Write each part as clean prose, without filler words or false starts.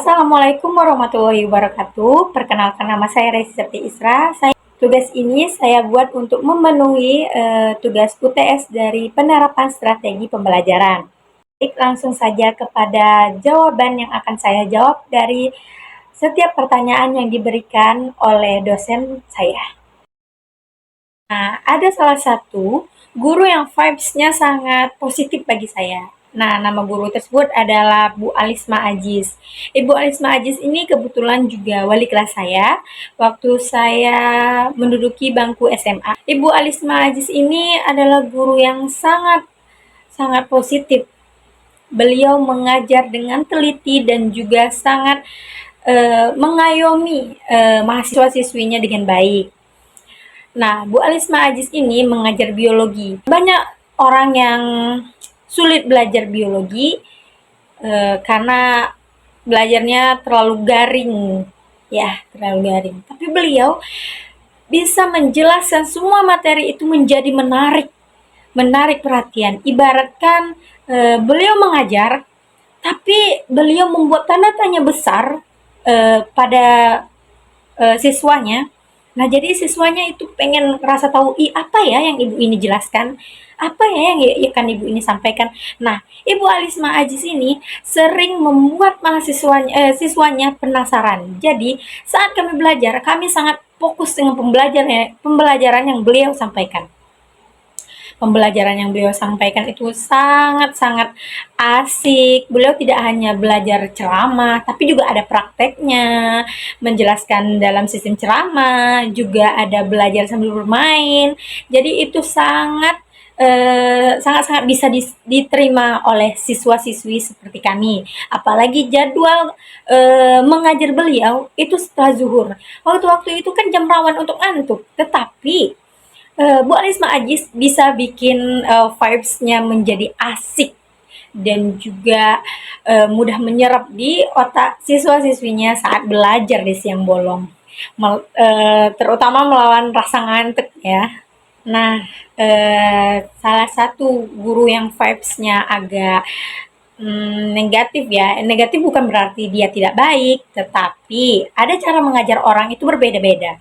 Assalamualaikum warahmatullahi wabarakatuh. Perkenalkan, nama saya Resi Septi Isra. Tugas ini saya buat untuk memenuhi tugas UTS dari penerapan strategi pembelajaran. Baik, langsung saja kepada jawaban yang akan saya jawab dari setiap pertanyaan yang diberikan oleh dosen saya. Nah, ada salah satu guru yang vibes-nya sangat positif bagi saya. Nah, nama guru tersebut adalah Bu Alisma Aziz. Ibu Alisma Aziz ini kebetulan juga wali kelas saya waktu saya menduduki bangku SMA. Ibu Alisma Aziz ini adalah guru yang sangat sangat positif. Beliau mengajar dengan teliti dan juga sangat mengayomi mahasiswa-siswinya dengan baik. Nah, Bu Alisma Aziz ini mengajar biologi. Banyak orang yang sulit belajar biologi karena belajarnya terlalu garing, ya, terlalu garing. Tapi beliau bisa menjelaskan semua materi itu menjadi menarik perhatian. Ibaratkan beliau mengajar, tapi beliau membuat tanda tanya besar pada siswanya. Nah, jadi siswanya itu pengen rasa tahu, apa ya yang ibu ini jelaskan? Apa ya yang akan ibu ini sampaikan? Nah, Ibu Alisma Aziz ini sering membuat siswanya penasaran. Jadi, saat kami belajar, kami sangat fokus dengan pembelajaran yang beliau sampaikan. Pembelajaran yang beliau sampaikan itu sangat-sangat asik. Beliau tidak hanya belajar ceramah, tapi juga ada prakteknya, menjelaskan dalam sistem ceramah, juga ada belajar sambil bermain. Jadi itu sangat-sangat bisa diterima oleh siswa-siswi seperti kami. Apalagi jadwal mengajar beliau itu setelah zuhur. Waktu-waktu itu kan jam rawan untuk ngantuk, tetapi Bu Alisma Aziz bisa bikin vibes-nya menjadi asik dan juga mudah menyerap di otak siswa-siswinya saat belajar di siang bolong. Terutama melawan rasa ngantuk ya. Nah, salah satu guru yang vibes-nya agak negatif ya. Negatif bukan berarti dia tidak baik, tetapi ada cara mengajar orang itu berbeda-beda.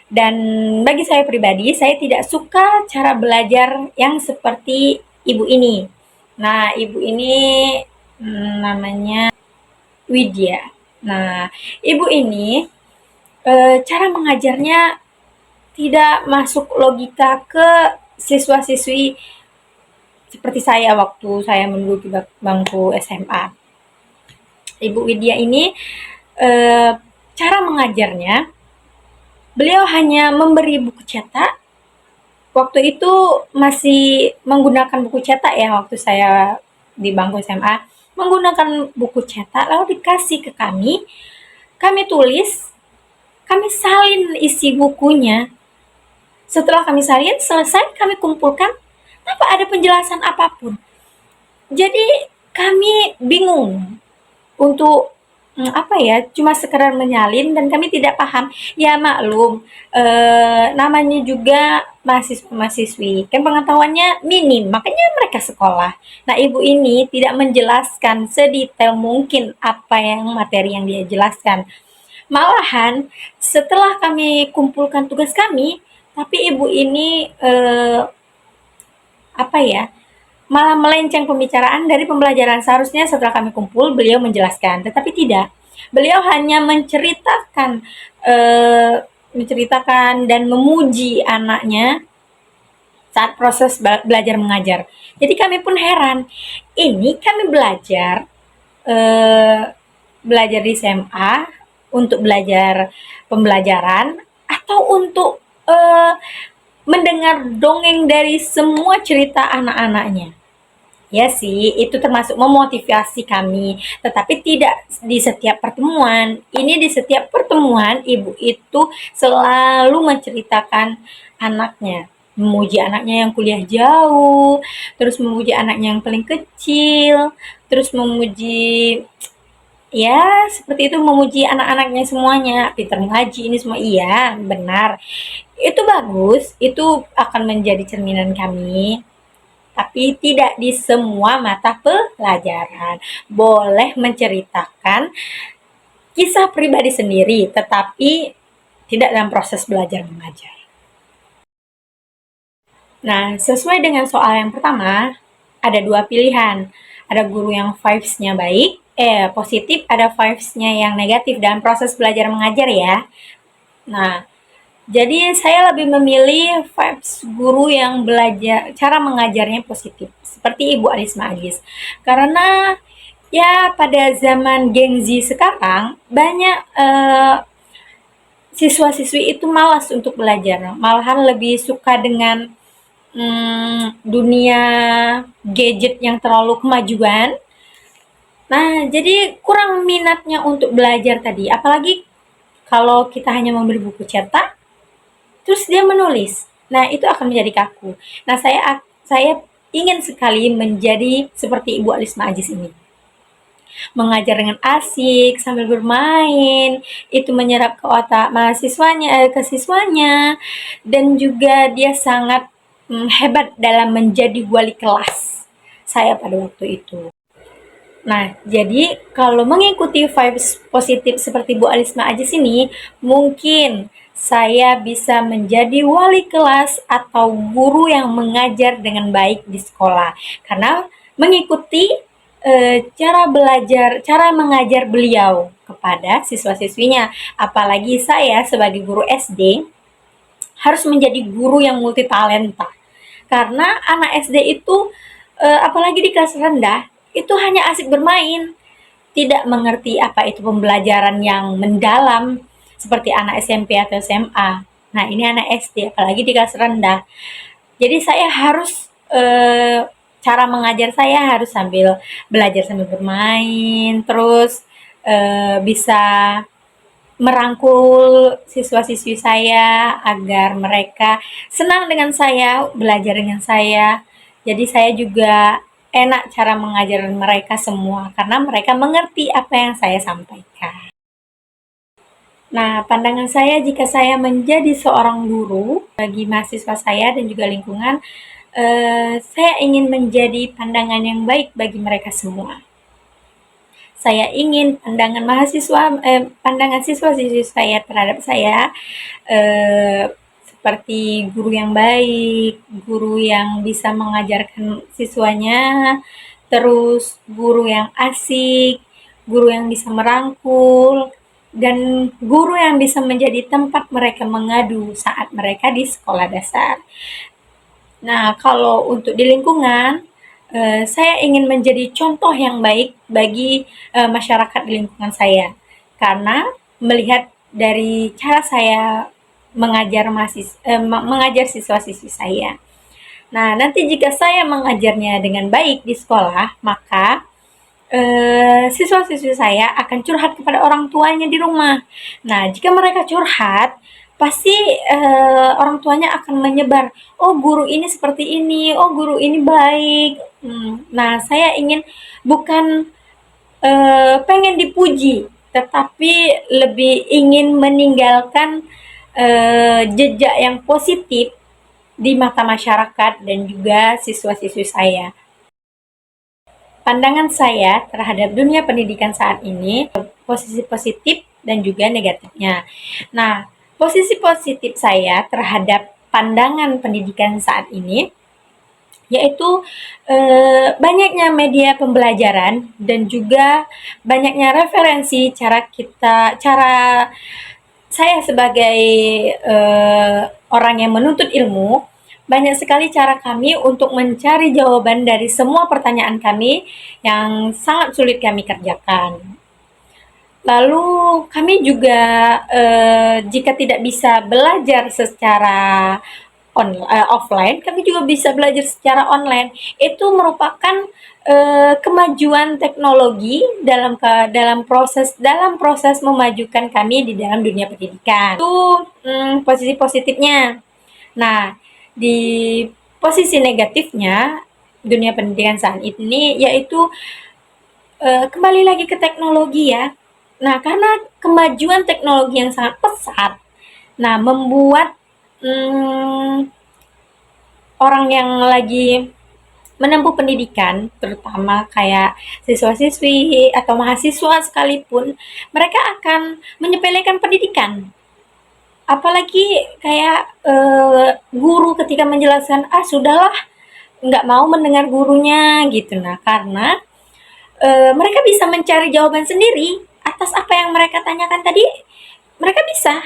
Dan bagi saya pribadi, saya tidak suka cara belajar yang seperti ibu ini. Nah, ibu ini namanya Widya. Nah, ibu ini cara mengajarnya tidak masuk logika ke siswa-siswi seperti saya waktu saya menduduki bangku SMA. Ibu Widya ini cara mengajarnya, beliau hanya memberi buku cetak. Waktu itu masih menggunakan buku cetak ya, waktu saya di bangku SMA. Menggunakan buku cetak, lalu dikasih ke kami tulis, kami salin isi bukunya. Setelah kami salin, selesai kami kumpulkan, tanpa ada penjelasan apapun. Jadi kami bingung untuk cuma sekedar menyalin dan kami tidak paham. Ya maklum, namanya juga mahasiswa-mahasiswi, kan pengetahuannya minim, makanya mereka sekolah. Nah, ibu ini tidak menjelaskan sedetail mungkin apa yang materi yang dia jelaskan. Malahan setelah kami kumpulkan tugas kami, tapi ibu ini malah melenceng pembicaraan dari pembelajaran. Seharusnya setelah kami kumpul, beliau menjelaskan, tetapi tidak. Beliau hanya menceritakan dan memuji anaknya saat proses belajar mengajar. Jadi kami pun heran, ini kami belajar di SMA untuk belajar pembelajaran atau untuk mendengar dongeng dari semua cerita anak-anaknya. Ya sih, itu termasuk memotivasi kami, tetapi tidak di setiap pertemuan. Ini di setiap pertemuan, ibu itu selalu menceritakan anaknya. Memuji anaknya yang kuliah jauh, terus memuji anaknya yang paling kecil, terus memuji, ya seperti itu, memuji anak-anaknya semuanya. Pintar mengaji ini semua, iya benar. Itu bagus, itu akan menjadi cerminan kami. Tapi tidak di semua mata pelajaran. Boleh menceritakan kisah pribadi sendiri, tetapi tidak dalam proses belajar mengajar. Nah, sesuai dengan soal yang pertama, ada dua pilihan. Ada guru yang vibes-nya baik, positif, ada vibes-nya yang negatif dalam proses belajar mengajar ya. Nah, jadi saya lebih memilih vibes guru yang belajar, cara mengajarnya positif, seperti Ibu Arisma Agis. Karena ya pada zaman Gen Z sekarang, banyak siswa-siswi itu malas untuk belajar, malahan lebih suka dengan dunia gadget yang terlalu kemajuan. Nah, jadi kurang minatnya untuk belajar tadi. Apalagi kalau kita hanya membeli buku cetak, terus dia menulis. Nah, itu akan menjadi kaku. Nah, saya ingin sekali menjadi seperti Ibu Alisma Ajis ini. Mengajar dengan asik sambil bermain, itu menyerap ke otak mahasiswanya, ke siswanya, dan juga dia sangat hebat dalam menjadi wali kelas saya pada waktu itu. Nah, jadi kalau mengikuti vibes positif seperti Bu Alisma aja sini, mungkin saya bisa menjadi wali kelas atau guru yang mengajar dengan baik di sekolah. Karena mengikuti cara belajar, cara mengajar beliau kepada siswa-siswinya. Apalagi saya sebagai guru SD harus menjadi guru yang multi talenta. Karena anak SD itu apalagi di kelas rendah itu hanya asik bermain, tidak mengerti apa itu pembelajaran yang mendalam seperti anak SMP atau SMA. Nah, ini anak SD apalagi di kelas rendah. Jadi saya harus cara mengajar saya harus sambil belajar sambil bermain, terus bisa merangkul siswa-siswi saya agar mereka senang dengan saya, belajar dengan saya. Jadi saya juga enak cara mengajar mereka semua karena mereka mengerti apa yang saya sampaikan. Nah, pandangan saya jika saya menjadi seorang guru bagi mahasiswa saya dan juga lingkungan, saya ingin menjadi pandangan yang baik bagi mereka semua. Saya ingin pandangan siswa-siswi saya terhadap saya seperti guru yang baik, guru yang bisa mengajarkan siswanya, terus guru yang asik, guru yang bisa merangkul, dan guru yang bisa menjadi tempat mereka mengadu saat mereka di sekolah dasar. Nah, kalau untuk di lingkungan, saya ingin menjadi contoh yang baik bagi masyarakat di lingkungan saya, karena melihat dari cara saya mengajar siswa-siswi saya. Nah, nanti jika saya mengajarnya dengan baik di sekolah, maka siswa-siswi saya akan curhat kepada orang tuanya di rumah. Nah, jika mereka curhat, pasti orang tuanya akan menyebar, oh guru ini seperti ini, oh guru ini baik. Nah, saya ingin bukan pengen dipuji, tetapi lebih ingin meninggalkan jejak yang positif di mata masyarakat dan juga siswa-siswi saya. Pandangan saya terhadap dunia pendidikan saat ini, posisi positif dan juga negatifnya. Nah, posisi positif saya terhadap pandangan pendidikan saat ini, yaitu banyaknya media pembelajaran dan juga banyaknya referensi cara saya sebagai orang yang menuntut ilmu, banyak sekali cara kami untuk mencari jawaban dari semua pertanyaan kami yang sangat sulit kami kerjakan. Lalu kami juga jika tidak bisa belajar secara offline, kami juga bisa belajar secara online. Itu merupakan kemajuan teknologi dalam proses memajukan kami di dalam dunia pendidikan. Itu posisi positifnya. Nah, di posisi negatifnya dunia pendidikan saat ini yaitu kembali lagi ke teknologi ya. Nah, karena kemajuan teknologi yang sangat pesat, nah membuat orang yang lagi menempuh pendidikan, terutama kayak siswa-siswi atau mahasiswa sekalipun, mereka akan menyepelekan pendidikan. Apalagi kayak guru ketika menjelaskan, ah sudahlah, nggak mau mendengar gurunya gitu. Nah, karena mereka bisa mencari jawaban sendiri atas apa yang mereka tanyakan tadi. Mereka bisa,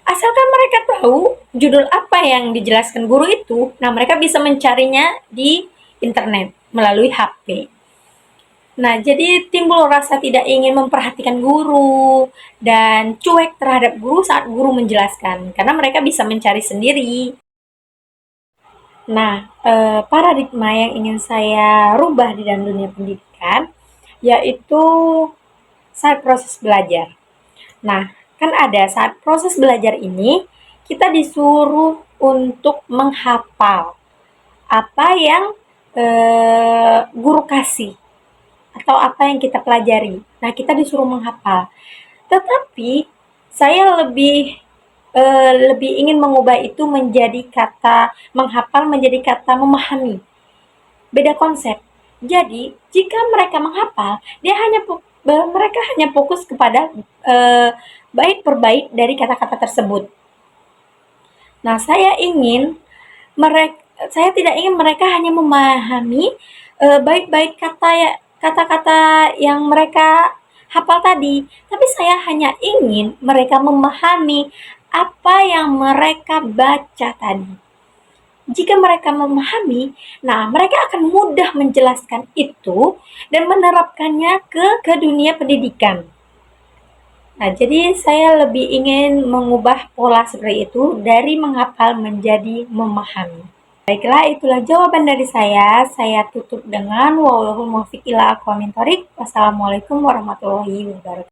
asalkan mereka tahu judul apa yang dijelaskan guru itu. Nah, mereka bisa mencarinya di internet melalui HP. Nah, jadi timbul rasa tidak ingin memperhatikan guru dan cuek terhadap guru saat guru menjelaskan, karena mereka bisa mencari sendiri. Nah, paradigma yang ingin saya rubah di dalam dunia pendidikan, yaitu saat proses belajar. Nah, kan ada saat proses belajar ini, kita disuruh untuk menghafal apa yang guru kasih atau apa yang kita pelajari. Nah, kita disuruh menghafal. Tetapi saya lebih ingin mengubah itu menjadi kata menghafal menjadi kata memahami. Beda konsep. Jadi, jika mereka menghafal, mereka hanya fokus kepada bait per bait dari kata-kata tersebut. Nah, mereka saya tidak ingin mereka hanya memahami bait-bait kata-kata yang mereka hafal tadi, tapi saya hanya ingin mereka memahami apa yang mereka baca tadi. Jika mereka memahami, nah mereka akan mudah menjelaskan itu dan menerapkannya ke dunia pendidikan. Nah, jadi saya lebih ingin mengubah pola seperti itu dari menghafal menjadi memahami. Baiklah, itulah jawaban dari saya. Saya tutup dengan wallahul muwaffiq ila aqwamit thoriq. Wassalamualaikum warahmatullahi wabarakatuh.